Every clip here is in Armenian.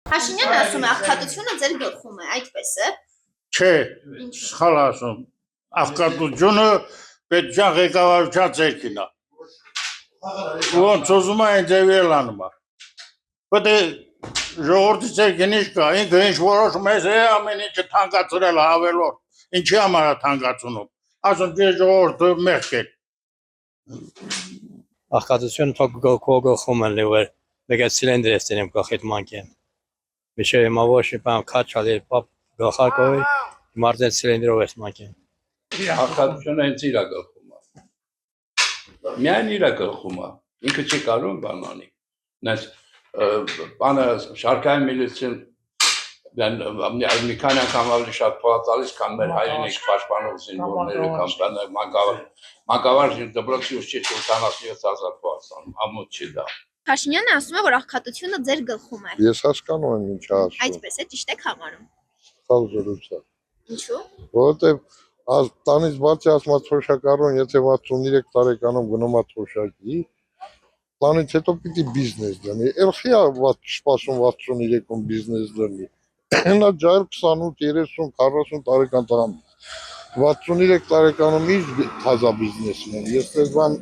Փաշինյանը ասում է աղքատությունը ձեր գլխում է, այդպես է։ Չէ, սխալ ասում։ Աղքատությունը պետության ղեկավարության ձեռքին է։ Ոնց ուզում է այն ձևի էլ անում է։ Պետք է ժողովրդի ձեռքին ինչ կա, ինքը ինչ որոշում է, ամեն ինչը թանկացրել է ավելորդ։ Ինչի համար է թանկացնում։ Ասում դե ժողովուրդը մեղք է։ Աղքատությունը թող գլխում է լիվեր, դե սիլենդր է ստենեմ գլխիդ մանկեն։ Միշե հիմա ոչ մի բան քաչալի պապ գլխակոյ մարդեն սիլենդրով է մանկեն։ Աղքատությունը հենց իր գլխում է։ Միայն իր գլխում է։ Ինքը չի կարող բան անի։ Նայած բանը շարքային միլիցիան մի քանի անգամ ավելի շատ փոխ տալիս, քան մեր հայրենիք պաշտպանող զինվորները կամ մանկավարժ դպրոցի ուսուցիչ 87,000 փոխ ստանում, ամոթ չի դա։ Փաշինյանը ասում է, որ աղքատությունը ձեր գլխում է։ Ես հասկանում եմ ինչ ասում։ Այդպես է, ճիշտ եք համարում։ Սխալ զրույց է։ Ինչու՞։ Որովհետև տանից բացի ասում է թոշակառուն, եթե 63 տարեկանում գնում է թոշակի, տանից հետո պիտի բիզնես դնի։ Էլխի է սպասում 63-ում բիզնես դնի։ Նա ջայլ 28, 30, 40 տարեկան տղան 63 տարեկանում ինչ թազա բիզնեսն է։ Ես դες բան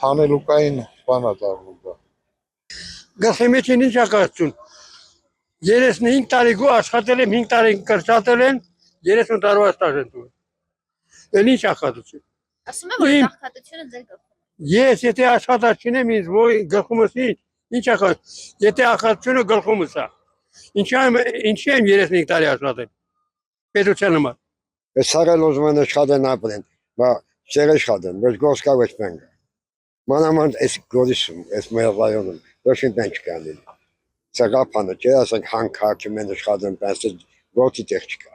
հանելուկային բան է դառնում դա։ Գլխի մեջ ինչ ակացություն։ 35 տարի գու աշխատել եմ, 5 տարի կրճատել են, 30 տարվա ստաժ են տվել։ Էլ ինչ ակացություն։ Ասում է, որ աղքատությունը ձեր գլխում է։ Ես եթե աշխատած չունեմ, ինձ ոյ գլխումս ինչ ակացություն։ Եթե ակացությունը գլխումս է։ Ինչի եմ 35 տարի աշխատել։ Պետության համար։ Սարել ուզում են աշխատեն ապրեն, բա չեր աշխատեն, բայց գոսկա ոչ մենք։ Մանամանդ այս գորիսում, այս մեր ռայոնում, ոչ ինչ կանի։ Սակապանը չէ, ասենք հանքաչում են աշխատեն, բայց գործի տեղ չկա։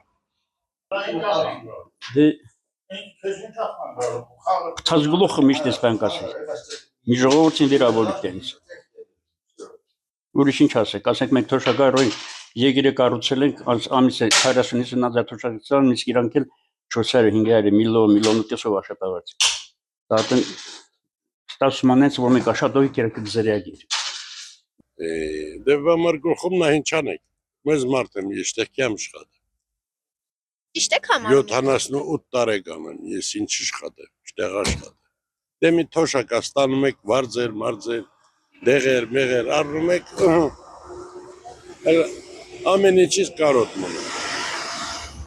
Դե Ցածգլուխը միշտ էս բան կասի։ Մի ժողովրդին դերավորի տենից։ Ուրիշ ինչ ասեք, ասենք մենք թոշակառոյին եգիրը կառուցել ենք ամիս 40-50,000 թոշակացան, իսկ իրանք էլ 400-500 միլիոն կեսով աշխատավարձ։ Դատեն ստացվում անենց, որ մենք աշխատողի կերակը գզերյագիր։ Դե վամար գլխում նա ինչ անեք։ Մեզ մարդ եմ, ես տեղ կյամ շխատ։ Ճիշտ եք համարում։ 78 տարեկան եմ, ես ինչ աշխատեմ, չտեղ աշխատեմ։ Դե մի թոշակա ստանում եք վարձեր, մարձեր, դեղեր, մեղեր, առնում եք, ամեն ինչից կարոտ մնում։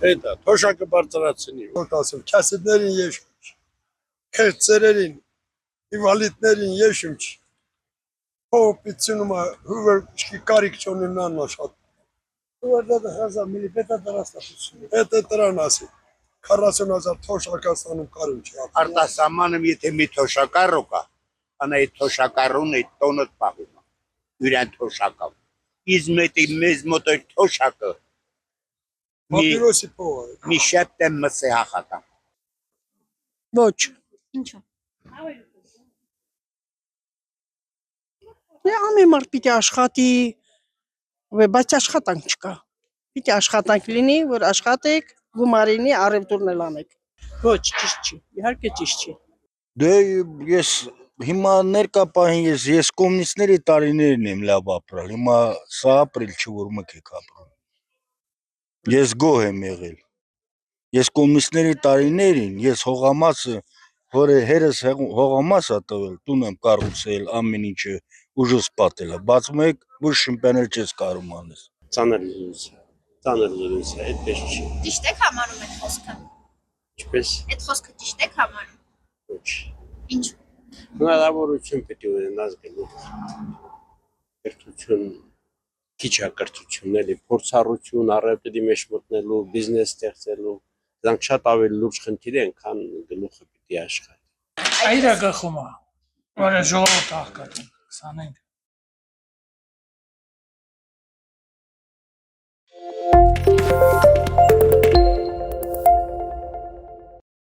Հետա, թոշակը բարձրացնի։ Ոնց ասում, քասետներին եշում չի, քերծերերին, իվալիտներին եշում չի։ Փոփիցնում է, հուվեր կարիք չունեն անաշխատ։ Ուղղակի հազար միլիպետա դրաստացություն։ Հետը դրան ասի, 40,000 թոշակաստանում կարում չի։ Արտասահմանում եթե մի թոշակառու կա, անա այդ թոշակառուն այդ տոնոտ պահում է, յուրան թոշակավ։ Իսկ մեզ մոտ այդ թոշակը Մապիրոսի փող է։ մի շեպտեմ մսե հախատա։ Ոչ։ Ինչու՞։ Դե ամեն մարդ պիտի աշխատի, բայց աշխատանք չկա։ Պիտի աշխատանք լինի, որ աշխատեք, գումարինի, առևտուրն էլ անեք։ Ոչ, ճիշտ չի։ Իհարկե ճիշտ չի։ Դե ես հիմա ներկա պահին ես կոմունիստների տարիներն եմ լավ ապրել, հիմա սա ապրել չի, որ մեկ եք ապրում։ Ես գոհ եմ եղել։ Ես կոմունիստների տարիներին, ես հողամասը, որ հերս հողամաս է տվել, տուն եմ կառուցել, ամեն ինչը ուժս պատել է, բաց մեկ ոչ շիմպաներ չես կարում անես։ Ծանր լուրից է, այդպես չի։ Ճիշտ եք համարում այդ խոսքը։ Ինչպես։ Այդ խոսքը ճիշտ եք համարում։ Ոչ։ Ինչու՞։ Հնարավորություն պետք է ունենաս գլուխ։ Կրթություն, քիչ կրթություն էլի, փորձառություն, առևտրի մեջ մտնելու, բիզնես ստեղծելու, դրանք շատ ավելի լուրջ խնդիր են, քան գլուխը պիտի աշխատի։ Այդ է գլխում է, որ ժողովուրդ աղքատին, 25։